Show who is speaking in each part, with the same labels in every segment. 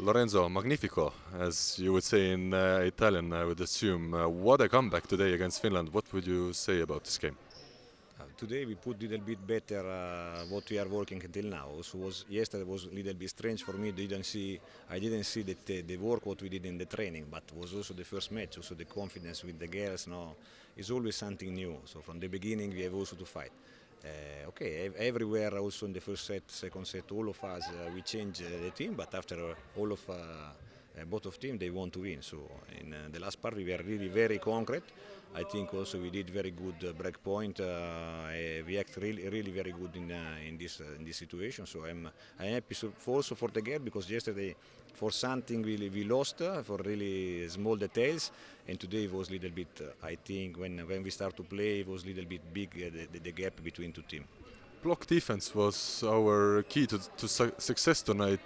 Speaker 1: Lorenzo, magnifico, as you would say in Italian, I would assume. What a comeback today against Finland. What would you say about this game?
Speaker 2: Today we put little bit better what we are working until now. So was yesterday was a little bit strange for me. I didn't see the work what we did in the training, but was also the first match. Also the confidence with the girls. No, is always something new. So from the beginning we have also to fight. Okay, everywhere also in the first set, second set, all of us we change the team, but after all of both of team they want to win. So in the last part we were really very concrete. I think also we did very good break point. We act really very good in this situation. So I'm happy also for the girl because yesterday for something we lost for really small details, and today it was a little bit. I think when we start to play, it was a little bit big the gap between two teams.
Speaker 1: Block defense was our key to success tonight.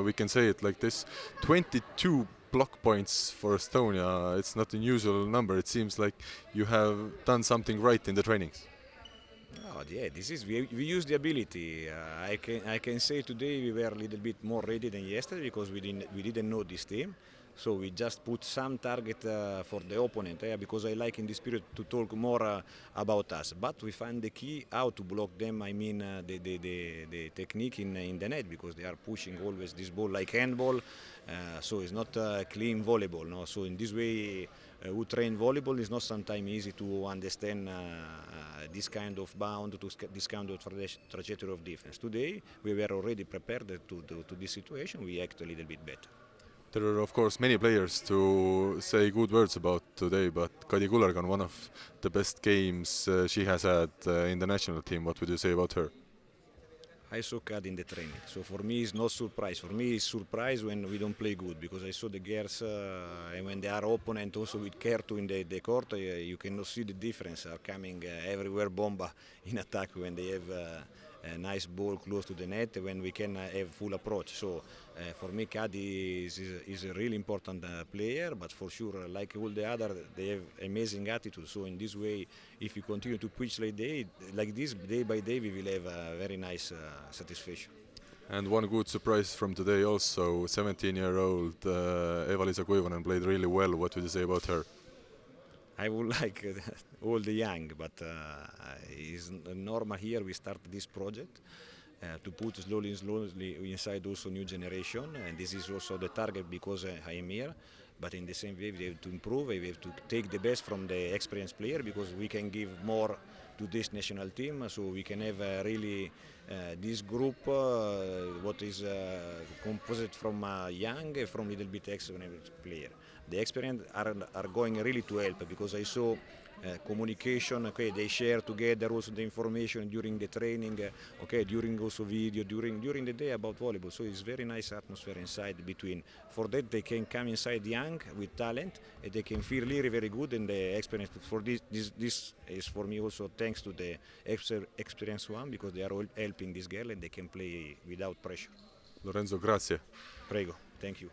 Speaker 1: We can say it like this: 22 block points for Estonia. It's not an unusual number. It seems like you have done something right in the trainings.
Speaker 2: Oh, yeah, this is we use the ability. I can say today we were a little bit more ready than yesterday because we didn't know this team, so we just put some target for the opponent. Because I like in this period to talk more about us, but we find the key how to block them. I mean the technique in the net because they are pushing always this ball like handball, so it's not clean volleyball. No, so in this way who train volleyball is not sometimes easy to understand this kind of bound, this kind of trajectory of defense. Today we were already prepared to this situation. We act a little bit better.
Speaker 1: There are, of course, many players to say good words about today, but Kadi Kullergan, one of the best games she has had in the national team. What would you say about her?
Speaker 2: I saw CAD in the training, so for me it's not surprise. For me it's surprise when we don't play good because I saw the girls and when they are opponent also with Kertu in the court, you cannot see the difference. Are coming everywhere bomba in attack when they have a nice ball close to the net when we can have full approach. So for me Cadi is a really important player, but for sure like all the other they have amazing attitude. So in this way, if we continue to push like this day by day, we will have a very nice satisfaction.
Speaker 1: And one good surprise from today also, 17-year-old Eva-Liisa Kuivonen played really well. What would you say about her?
Speaker 2: I would like all the young, but it's normal here. We start this project to put slowly inside also new generation, and this is also the target because I am here. But in the same way, we have to improve. We have to take the best from the experienced player because we can give more to this national team, so we can have really this group, what is composed from young, from little bit experienced player. The experienced are going really to help because I saw communication. Okay, they share together also the information during the training. Okay, during also video during the day about volleyball. So it's very nice atmosphere inside between. For that they can come inside young with talent and they can feel really very good in the experience. For this is for me also thanks to the experienced one because they are all helping this girl and they can play without pressure.
Speaker 1: Lorenzo, grazie.
Speaker 2: Prego, thank you.